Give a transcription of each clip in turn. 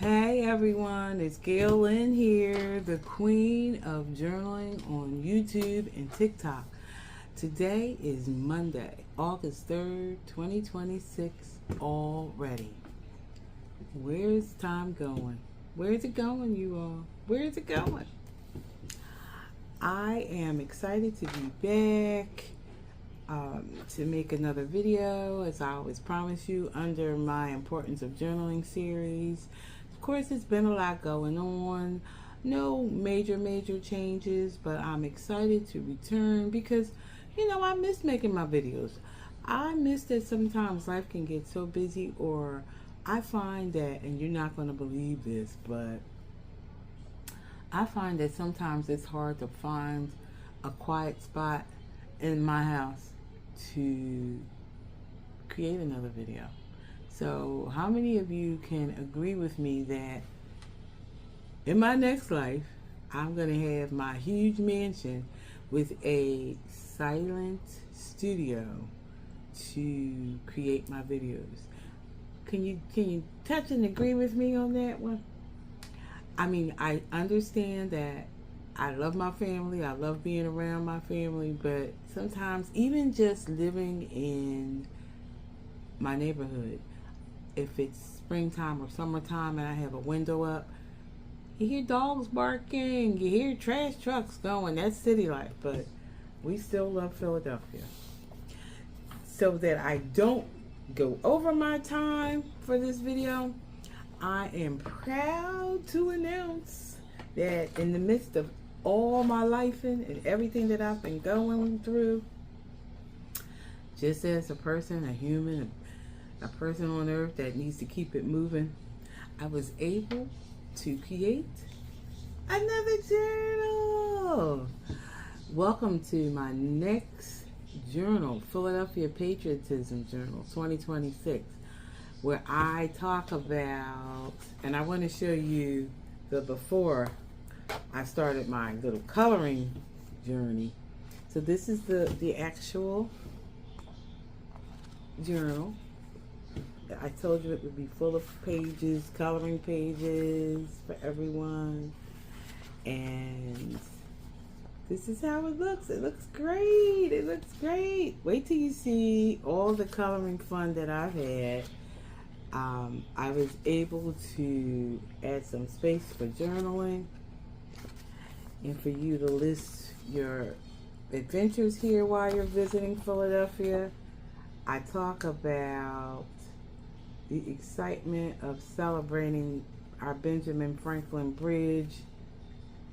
Hey everyone, it's Gail Lynn here, the queen of journaling on YouTube and TikTok. Today is Monday, August 3rd, 2026 already. Where's time going? Where's it going, you all? Where's it going? I am excited to be back to make another video, as I always promise you, under my Importance of Journaling series. Of course, it's been a lot going on. No major changes, but I'm excited to return because, I miss making my videos. I miss that sometimes life can get so busy, or I find that, and you're not going to believe this, but I find that sometimes it's hard to find a quiet spot in my house to create another video. So how many of you can agree with me that in my next life, I'm going to have my huge mansion with a silent studio to create my videos? Can you touch and agree with me on that one? I mean, I understand that I love my family. I love being around my family, but sometimes even just living in my neighborhood, if it's springtime or summertime and I have a window up, you hear dogs barking, you hear trash trucks going. That's city life, but we still love Philadelphia. So that I don't go over my time for this video, I am proud to announce that in the midst of all my life and everything that I've been going through, just as a person, a human, a person on earth that needs to keep it moving, I was able to create another journal. Welcome to my next journal, Philadelphia Patriotism Journal 2026, where I talk about, and I want to show you the before I started my little coloring journey. So this is the actual journal. I told you it would be full of pages, coloring pages for everyone. And this is how it looks. It looks great. It looks great. Wait till you see all the coloring fun that I've had. I was able to add some space for journaling and for you to list your adventures here while you're visiting Philadelphia. I talk about the excitement of celebrating our Benjamin Franklin Bridge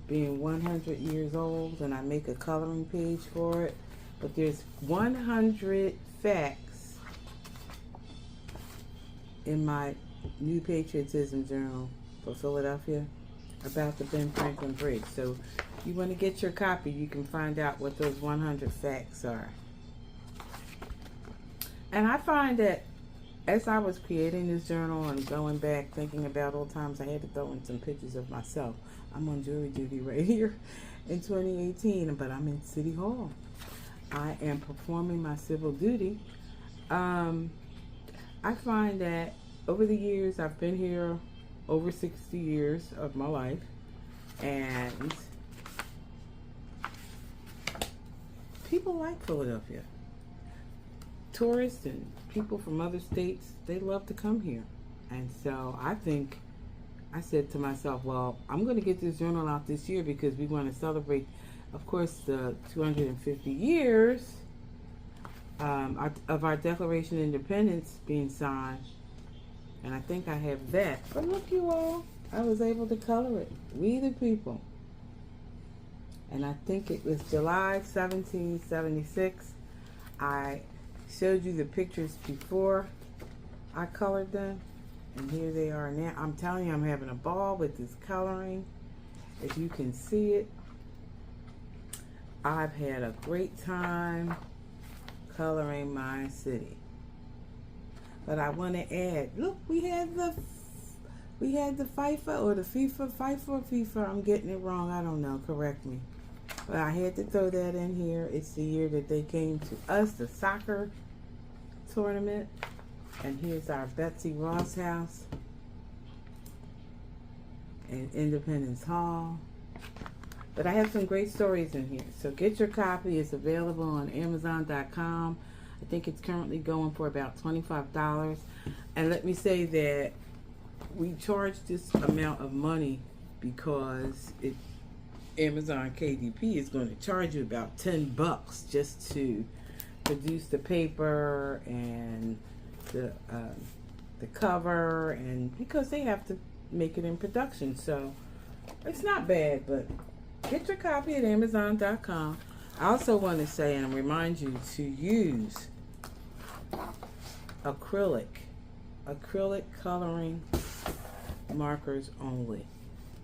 being 100 years old, and I make a coloring page for it. But there's 100 facts in my new patriotism journal for Philadelphia about the Ben Franklin Bridge. So you want to get your copy, you can find out what those 100 facts are. And I find that as I was creating this journal and going back, thinking about all times I had to throw in some pictures of myself. I'm on jury duty right here in 2018, but I'm in City Hall. I am performing my civil duty. I find that over the years, I've been here over 60 years of my life, and people like Philadelphia. Tourists and people from other states, they love to come here. And so I said to myself, well, I'm going to get this journal out this year because we want to celebrate, of course, the 250 years of our Declaration of Independence being signed. And I think I have that. But look, you all, I was able to color it. We the people. And I think it was July 1776. I showed you the pictures before I colored them, and here they are now. I'm telling you, I'm having a ball with this coloring. If you can see it, I've had a great time coloring my city. But I want to add, look, we had the FIFA or the FIFA or FIFA. I'm getting it wrong. I don't know. Correct me. But I had to throw that in here. It's the year that they came to us, the soccer tournament. And here's our Betsy Ross house. in Independence Hall. But I have some great stories in here. So get your copy. It's available on Amazon.com. I think it's currently going for about $25. And let me say that we charge this amount of money because Amazon KDP is going to charge you about $10 just to produce the paper and the cover, and because they have to make it in production. So it's not bad, but get your copy at Amazon.com. I also want to say and remind you to use acrylic coloring markers only,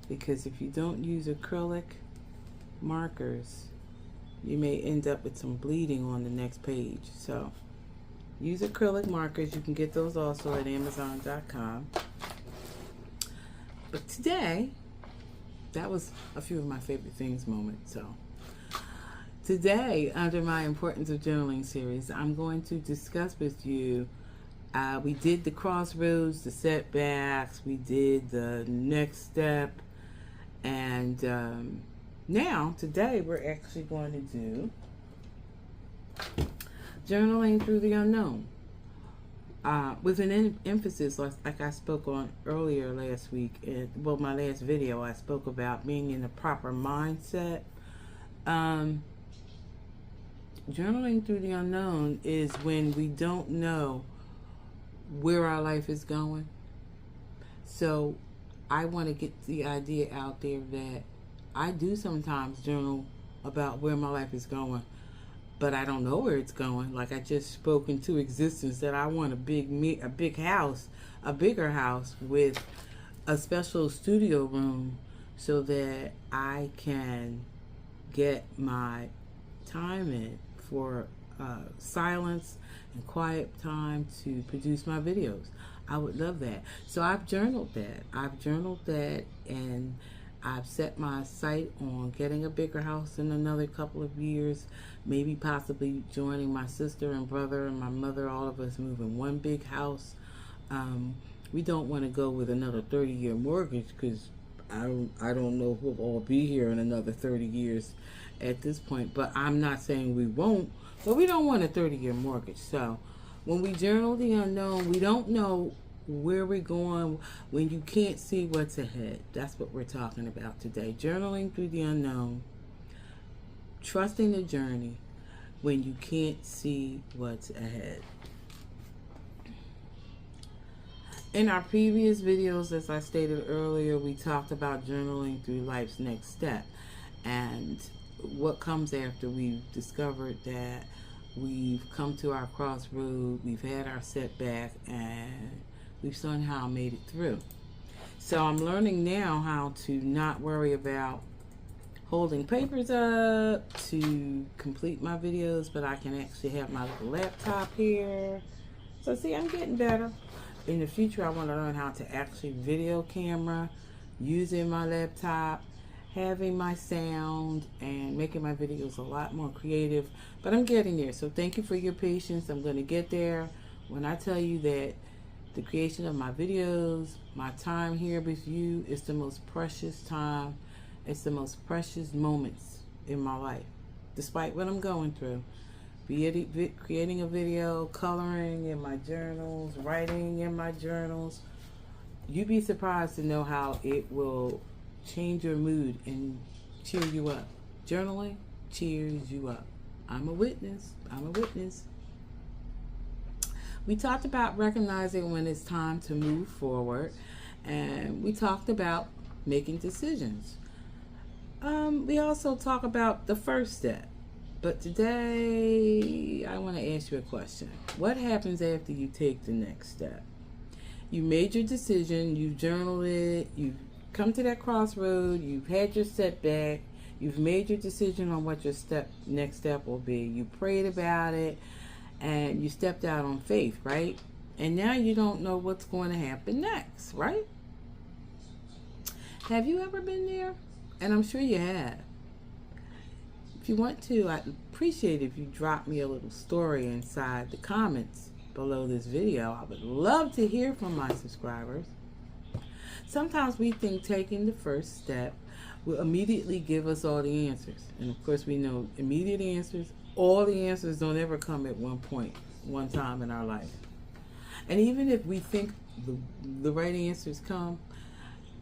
because if you don't use acrylic markers, you may end up with some bleeding on the next page. So use acrylic markers. You can get those also at Amazon.com. But today, that was a few of my favorite things moments. So today, under my Importance of Journaling series, I'm going to discuss with you, we did the crossroads, the setbacks, we did the next step, and now, today, we're actually going to do journaling through the unknown, with an emphasis, like I spoke on earlier last week. Well, my last video, I spoke about being in the proper mindset. Journaling through the unknown is when we don't know where our life is going. So I want to get the idea out there that I do sometimes journal about where my life is going, but I don't know where it's going. Like I just spoke into existence that I want a big house, a bigger house with a special studio room so that I can get my time in for silence and quiet time to produce my videos. I would love that. So I've journaled that, and I've set my sight on getting a bigger house in another couple of years, maybe possibly joining my sister and brother and my mother, all of us move in one big house. We don't want to go with another 30-year mortgage, because I don't know who'll all be here in another 30 years at this point. But I'm not saying we won't, but we don't want a 30-year mortgage. So when we journal the unknown, we don't know where we're going when you can't see what's ahead. That's what we're talking about today. Journaling through the unknown, trusting the journey when you can't see what's ahead. In our previous videos, as I stated earlier, we talked about journaling through life's next step and what comes after we've discovered that we've come to our crossroad, we've had our setback, and we've somehow made it through. So I'm learning now how to not worry about holding papers up to complete my videos, but I can actually have my little laptop here. So see, I'm getting better. In the future, I want to learn how to actually video camera, using my laptop, having my sound, and making my videos a lot more creative. But I'm getting there. So thank you for your patience. I'm going to get there. When I tell you that the creation of my videos, my time here with you, is the most precious time. It's the most precious moments in my life, despite what I'm going through. Be it creating a video, coloring in my journals, writing in my journals. You'd be surprised to know how it will change your mood and cheer you up. Journaling cheers you up. I'm a witness. I'm a witness. We talked about recognizing when it's time to move forward, and we talked about making decisions. We also talk about the first step. But today, I want to ask you a question. What happens after you take the next step? You made your decision, you've journaled it, you've come to that crossroad, you've had your setback, you've made your decision on what your next step will be. You prayed about it, and you stepped out on faith, right? And now you don't know what's going to happen next, right? Have you ever been there? And I'm sure you have. If you want to, I'd appreciate it if you drop me a little story inside the comments below this video. I would love to hear from my subscribers. Sometimes we think taking the first step will immediately give us all the answers. And of course, we know immediate answers, all the answers don't ever come at one point, one time in our life. And even if we think the right answers come,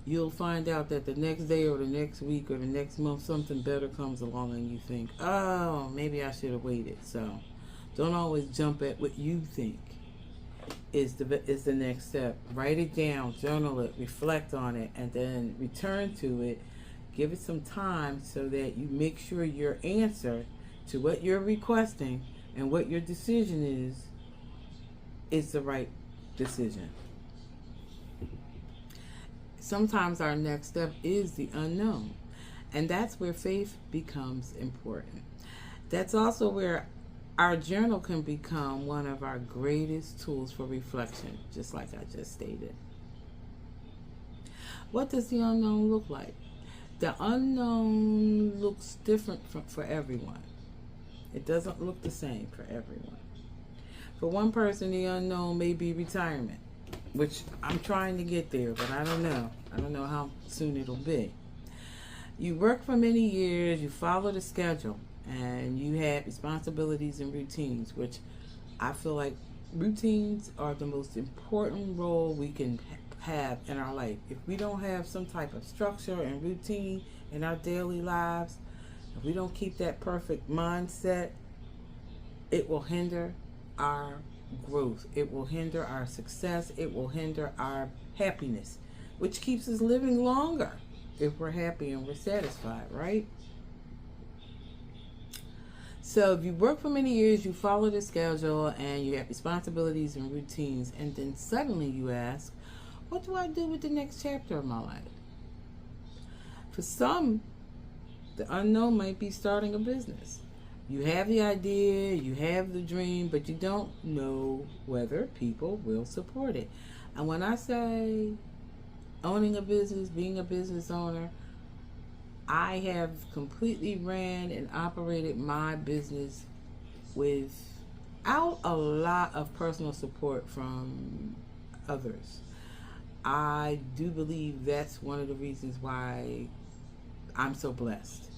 you'll find out that the next day or the next week or the next month, something better comes along and you think, oh, maybe I should have waited. So don't always jump at what you think is the next step. Write it down, journal it, reflect on it, and then return to it. Give it some time so that you make sure your answer to what you're requesting and what your decision is the right decision. Sometimes our next step is the unknown, and that's where faith becomes important. That's also where our journal can become one of our greatest tools for reflection, just like I just stated. What does the unknown look like? The unknown looks different for everyone. It doesn't look the same for everyone. For one person, the unknown may be retirement, which I'm trying to get there, but I don't know. I don't know how soon it'll be. You work for many years, you follow the schedule, and you have responsibilities and routines, which I feel like routines are the most important role we can have in our life. If we don't have some type of structure and routine in our daily lives, if we don't keep that perfect mindset, it will hinder our growth. It will hinder our success. It will hinder our happiness, which keeps us living longer if we're happy and we're satisfied, right? So if you work for many years, you follow the schedule, and you have responsibilities and routines, and then suddenly you ask, what do I do with the next chapter of my life? For some, the unknown might be starting a business. You have the idea, you have the dream, but you don't know whether people will support it. And when I say owning a business, being a business owner, I have completely ran and operated my business without a lot of personal support from others. I do believe that's one of the reasons why I'm so blessed.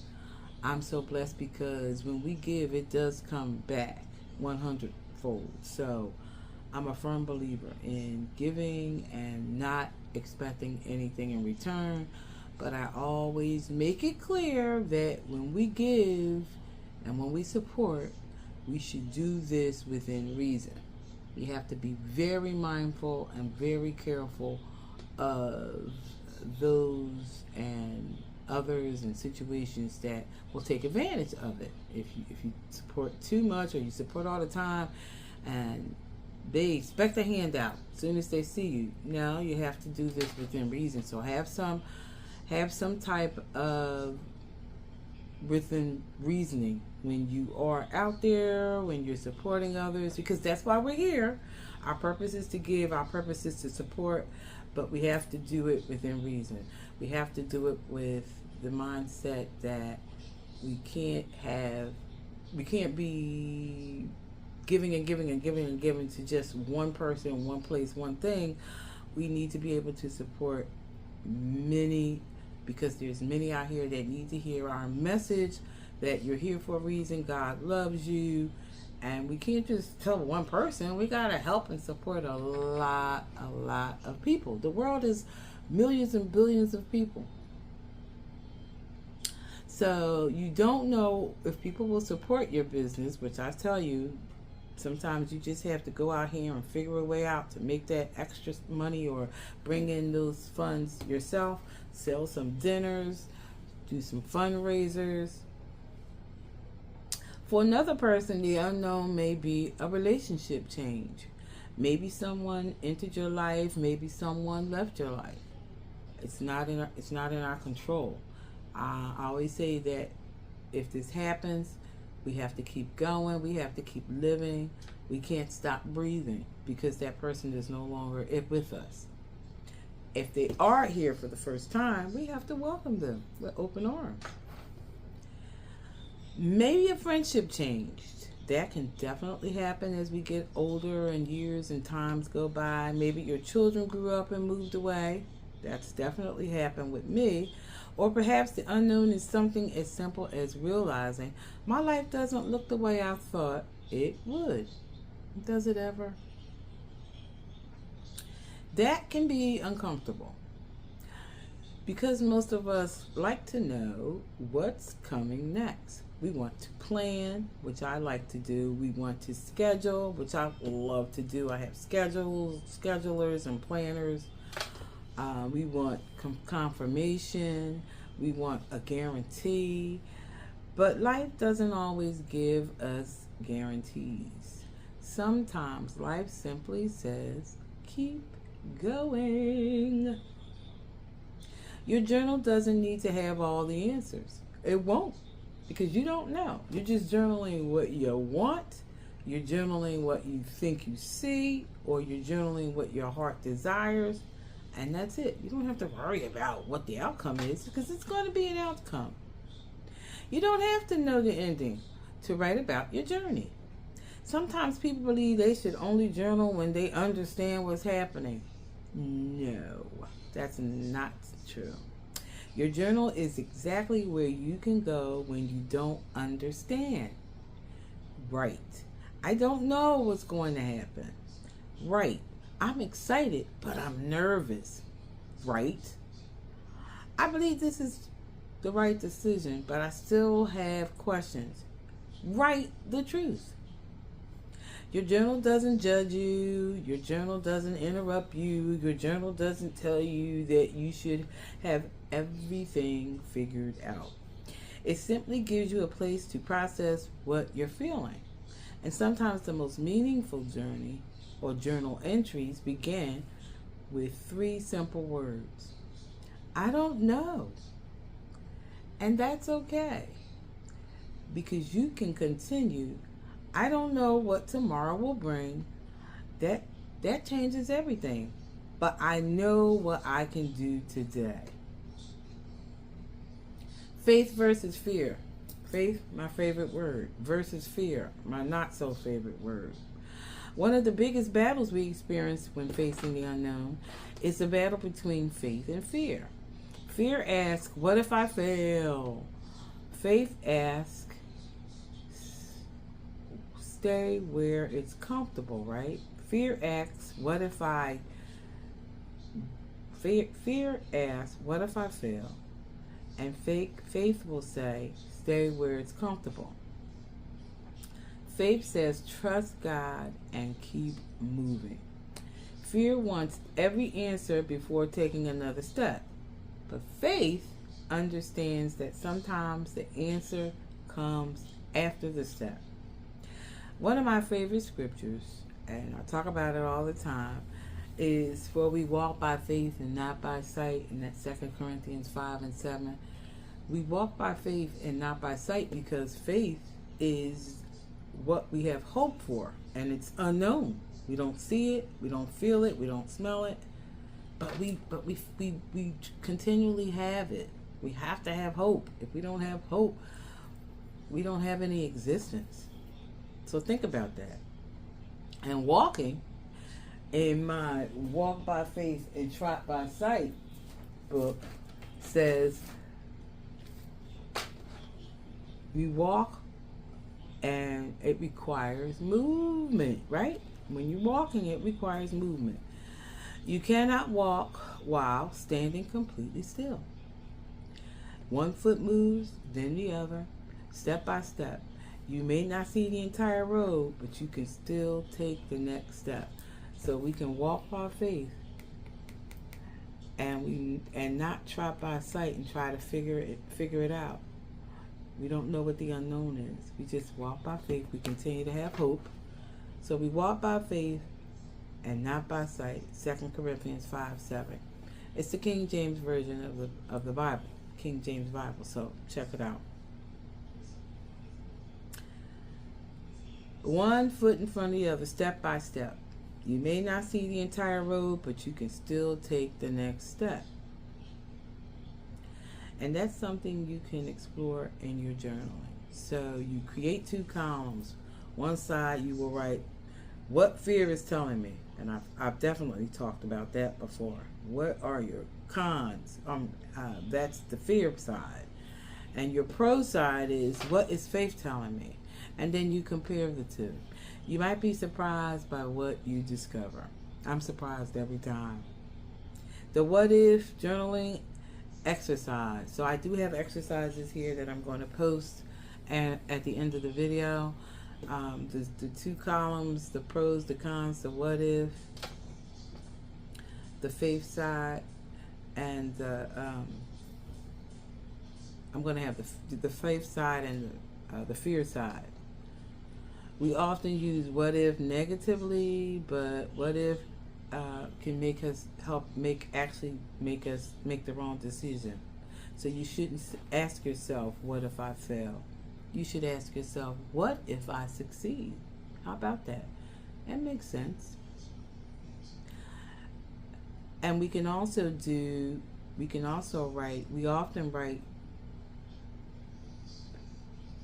I'm so blessed because when we give, it does come back 100-fold. So I'm a firm believer in giving and not expecting anything in return. But I always make it clear that when we give and when we support, we should do this within reason. We have to be very mindful and very careful of those and others and situations that will take advantage of it. If you support too much, or you support all the time and they expect a handout as soon as they see you, no, you have to do this within reason. So have some type of within reasoning when you are out there, when you're supporting others, because that's why we're here. Our purpose is to give, our purpose is to support, but we have to do it within reason. We have to do it with the mindset that we can't be giving and giving and giving and giving to just one person, one place, one thing. We need to be able to support many, because there's many out here that need to hear our message, that you're here for a reason, God loves you, and we can't just tell one person. We gotta help and support a lot of people. The world is millions and billions of people. So you don't know if people will support your business, which I tell you, sometimes you just have to go out here and figure a way out to make that extra money or bring in those funds yourself, sell some dinners, do some fundraisers. For another person, the unknown may be a relationship change. Maybe someone entered your life, maybe someone left your life. It's not in our control. I always say that if this happens, we have to keep going. We have to keep living. We can't stop breathing because that person is no longer with us. If they are here for the first time, we have to welcome them with open arms. Maybe a friendship changed. That can definitely happen as we get older and years and times go by. Maybe your children grew up and moved away. That's definitely happened with me. Or perhaps the unknown is something as simple as realizing my life doesn't look the way I thought it would. Does it ever? That can be uncomfortable because most of us like to know what's coming next. We want to plan, which I like to do. We want to schedule, which I love to do. I have schedulers and planners. We want confirmation. We want a guarantee. But life doesn't always give us guarantees. Sometimes life simply says, keep going. Your journal doesn't need to have all the answers. It won't, because you don't know. You're just journaling what you want. You're journaling what you think you see, or you're journaling what your heart desires, and that's it. You don't have to worry about what the outcome is, because it's going to be an outcome. You don't have to know the ending to write about your journey. Sometimes people believe they should only journal when they understand what's happening. No, that's not true. Your journal is exactly where you can go when you don't understand. Right. I don't know what's going to happen. Right. I'm excited, but I'm nervous. Right. I believe this is the right decision, but I still have questions. Write the truth. Your journal doesn't judge you. Your journal doesn't interrupt you. Your journal doesn't tell you that you should have everything figured out. It simply gives you a place to process what you're feeling. And sometimes the most meaningful journey or journal entries begin with 3 simple words. I don't know. And that's okay, because you can continue. I don't know what tomorrow will bring. That changes everything. But I know what I can do today. Faith versus fear. Faith, my favorite word, versus fear, my not so favorite word. One of the biggest battles we experience when facing the unknown is the battle between faith and fear. Fear asks, what if I fail? Faith asks, stay where it's comfortable, right? Fear asks, what if I fail? And faith will say, stay where it's comfortable. Faith says, trust God and keep moving. Fear wants every answer before taking another step. But faith understands that sometimes the answer comes after the step. One of my favorite scriptures, and I talk about it all the time, is for we walk by faith and not by sight, and that's 2 Corinthians 5:7. We walk by faith and not by sight because faith is what we have hope for, and it's unknown. We don't see it, we don't feel it, we don't smell it, but we continually have it. We have to have hope. If we don't have hope, we don't have any existence. So think about that. And walking in my Walk by Faith and Trot by Sight book says we walk and it requires movement, right? When you're walking, it requires movement. You cannot walk while standing completely still. One foot moves, then the other, step by step. You may not see the entire road, but you can still take the next step. So we can walk by faith and not trot by sight and try to figure it out. We don't know what the unknown is. We just walk by faith. We continue to have hope. So we walk by faith and not by sight. 2 Corinthians 5:7. It's the King James version of the Bible, King James Bible. So check it out. One foot in front of the other, step by step. You may not see the entire road, but you can still take the next step. And that's something you can explore in your journaling. So you create 2 columns. One side you will write, what fear is telling me? And I've definitely talked about that before. What are your cons? That's the fear side. And your pro side is, what is faith telling me? And then you compare the two. You might be surprised by what you discover. I'm surprised every time. The what if journaling exercise. So I do have exercises here that I'm going to post at the end of the video. The two columns, the pros, the cons, the what if, the faith side, and I'm going to have the faith side and the fear side. We often use what if negatively, but what if can make us make the wrong decision. So you shouldn't ask yourself, what if I fail? You should ask yourself, what if I succeed? How about that? That makes sense. And we often write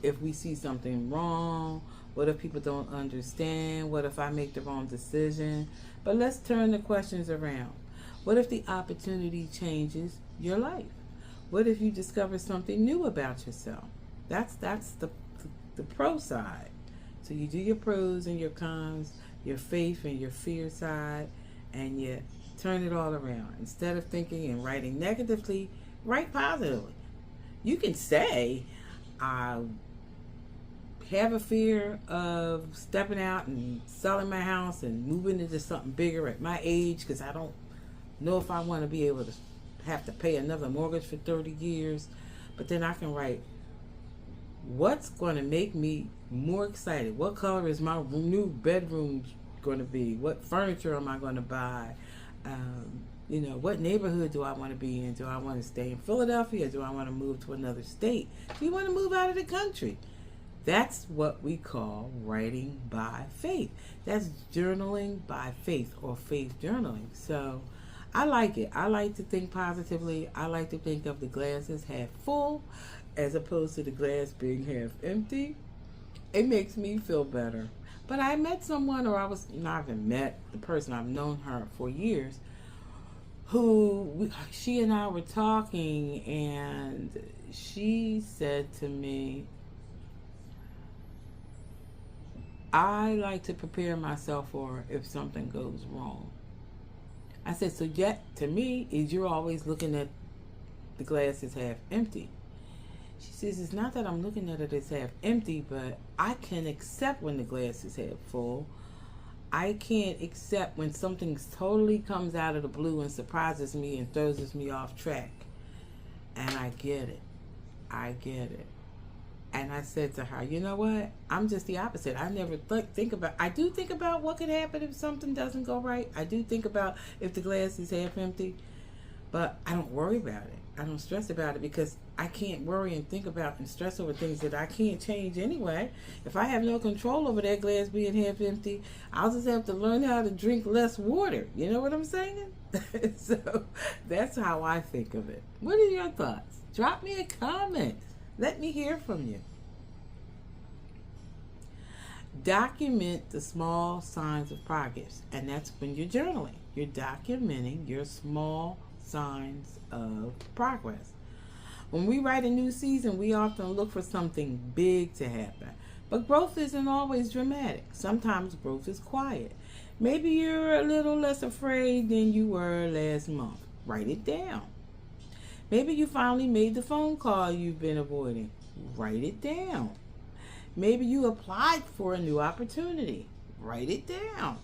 if we see something wrong. What if people don't understand? What if I make the wrong decision? But let's turn the questions around. What if the opportunity changes your life? What if you discover something new about yourself? That's the pro side. So you do your pros and your cons, your faith and your fear side, and you turn it all around. Instead of thinking and writing negatively, write positively. You can say, I have a fear of stepping out and selling my house and moving into something bigger at my age because I don't know if I want to be able to have to pay another mortgage for 30 years. But then I can write, what's going to make me more excited? What color is my new bedroom going to be? What furniture am I going to buy? What neighborhood do I want to be in? Do I want to stay in Philadelphia? Do I want to move to another state? Do you want to move out of the country? That's what we call writing by faith. That's journaling by faith, or faith journaling. So I like it. I like to think positively. I like to think of the glass as half full as opposed to the glass being half empty. It makes me feel better. But I met someone, or I was not even met the person, I've known her for years, she and I were talking, and she said to me, I like to prepare myself for if something goes wrong. I said, so yet to me, is you're always looking at the glass as half empty. She says, it's not that I'm looking at it as half empty, but I can accept when the glass is half full. I can't accept when something totally comes out of the blue and surprises me and throws me off track. And I get it. And I said to her, you know what? I'm just the opposite. I never I do think about what could happen if something doesn't go right. I do think about if the glass is half empty, but I don't worry about it. I don't stress about it because I can't worry and think about and stress over things that I can't change anyway. If I have no control over that glass being half empty, I'll just have to learn how to drink less water. You know what I'm saying? So that's how I think of it. What are your thoughts? Drop me a comment. Let me hear from you. Document the small signs of progress. And that's when you're journaling. You're documenting your small signs of progress. When we write a new season, we often look for something big to happen. But growth isn't always dramatic. Sometimes growth is quiet. Maybe you're a little less afraid than you were last month. Write it down. Maybe you finally made the phone call you've been avoiding. Write it down. Maybe you applied for a new opportunity. Write it down.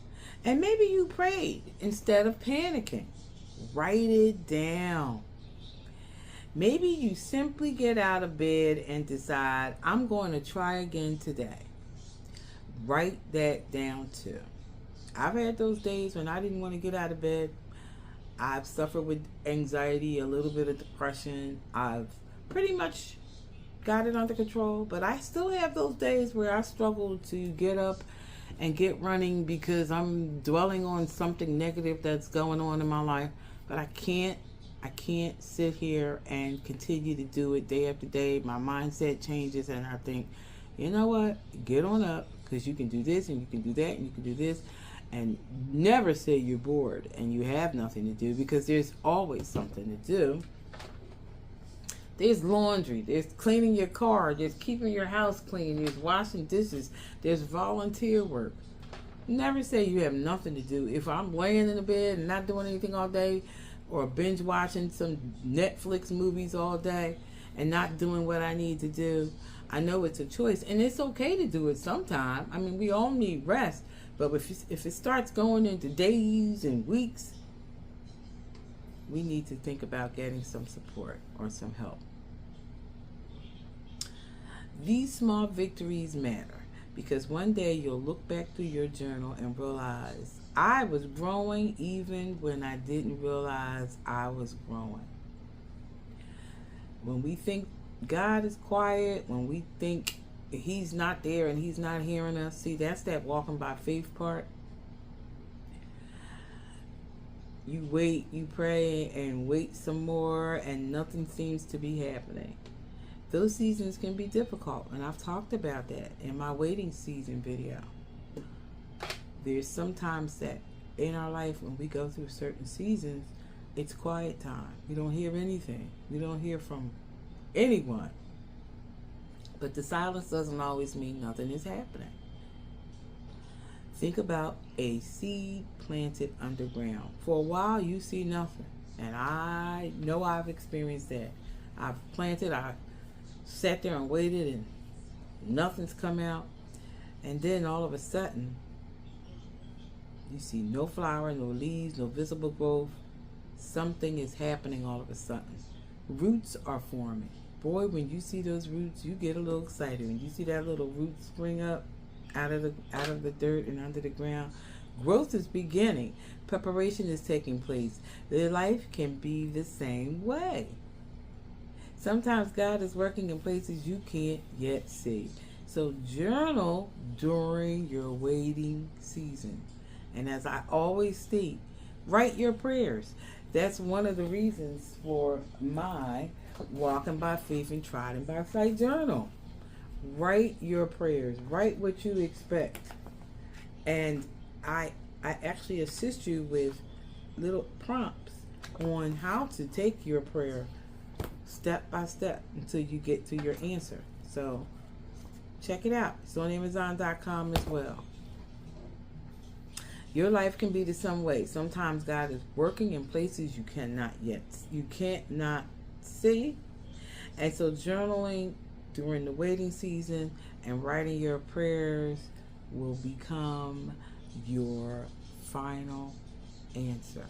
And maybe you prayed instead of panicking. Write it down. Maybe you simply get out of bed and decide, I'm going to try again today. Write that down too. I've had those days when I didn't want to get out of bed. I've suffered with anxiety, a little bit of depression. I've pretty much got it under control, but I still have those days where I struggle to get up and get running because I'm dwelling on something negative that's going on in my life. But I can't sit here and continue to do it day after day. My mindset changes and I think, you know what? Get on up, because you can do this and you can do that and you can do this. And never say you're bored and you have nothing to do, because there's always something to do. There's laundry, there's cleaning your car, there's keeping your house clean, there's washing dishes, there's volunteer work. Never say you have nothing to do. If I'm laying in the bed and not doing anything all day, or binge watching some Netflix movies all day and not doing what I need to do, I know it's a choice, and it's okay to do it sometime. I mean, we all need rest, but if it starts going into days and weeks, we need to think about getting some support or some help. These small victories matter, because one day you'll look back through your journal and realize, I was growing even when I didn't realize I was growing. When we think God is quiet, when we think He's not there and He's not hearing us, see, that's that walking by faith part. You wait, you pray, and wait some more, and nothing seems to be happening. Those seasons can be difficult, and I've talked about that in my waiting season video. There's sometimes that in our life when we go through certain seasons, it's quiet time. We don't hear anything. We don't hear from anyone. But the silence doesn't always mean nothing is happening. Think about a seed planted underground. For a while, you see nothing. And I know I've experienced that. I've planted, I sat there and waited, and nothing's come out. And then all of a sudden, you see no flower, no leaves, no visible growth. Something is happening all of a sudden. Roots are forming. Boy, when you see those roots, you get a little excited. When you see that little root spring up out of the dirt and under the ground, growth is beginning. Preparation is taking place. Their life can be the same way. Sometimes God is working in places you can't yet see. So journal during your waiting season. And as I always state, write your prayers. That's one of the reasons for my Walking by Faith and Trodden by Sight journal. Write your prayers. Write what you expect. And I actually assist you with little prompts on how to take your prayer step by step until you get to your answer. So check it out. It's on Amazon.com as well. Your life can be the same way. Sometimes God is working in places you cannot see. And so journaling during the waiting season and writing your prayers will become your final answer.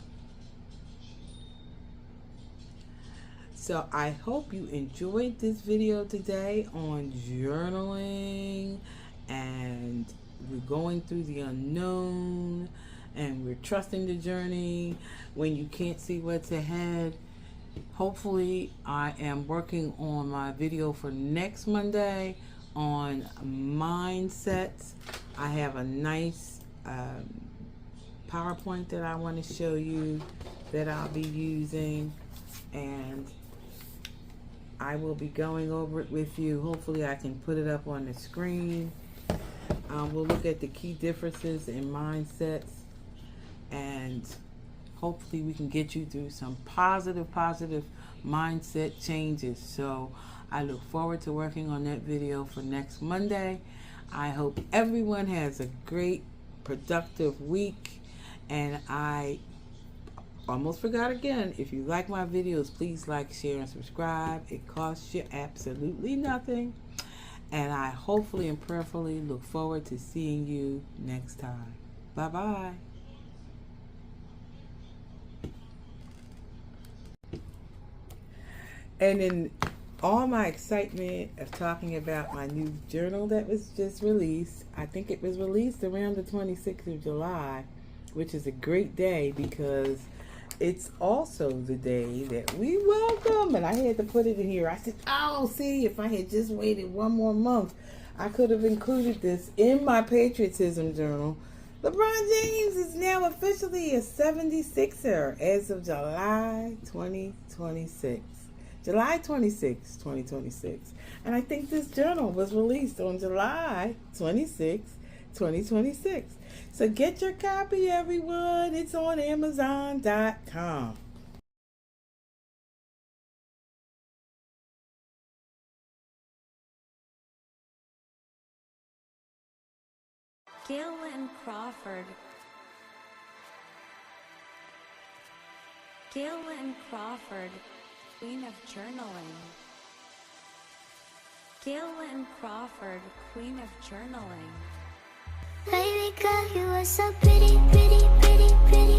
So I hope you enjoyed this video today on journaling, and we're going through the unknown, and we're trusting the journey when you can't see what's ahead. Hopefully, I am working on my video for next Monday on mindsets. I have a nice PowerPoint that I want to show you that I'll be using, and I will be going over it with you. Hopefully, I can put it up on the screen. We'll look at the key differences in mindsets, and hopefully we can get you through some positive mindset changes. So I look forward to working on that video for next Monday. I hope everyone has a great, productive week. And I almost forgot again, if you like my videos, please like, share, and subscribe. It costs you absolutely nothing. And I hopefully and prayerfully look forward to seeing you next time. Bye-bye. And in all my excitement of talking about my new journal that was just released, I think it was released around the 26th of July, which is a great day because it's also the day that we welcome, and I had to put it in here. I said, oh, see, if I had just waited one more month, I could have included this in my patriotism journal. LeBron James is now officially a 76er as of July 2026. July 26, 2026. And I think this journal was released on July 26, 2026. So get your copy, everyone. It's on Amazon.com. Galen Crawford. Galen Crawford, Queen of Journaling. Galen Crawford, Queen of Journaling. Baby girl, you are so pretty, pretty, pretty, pretty.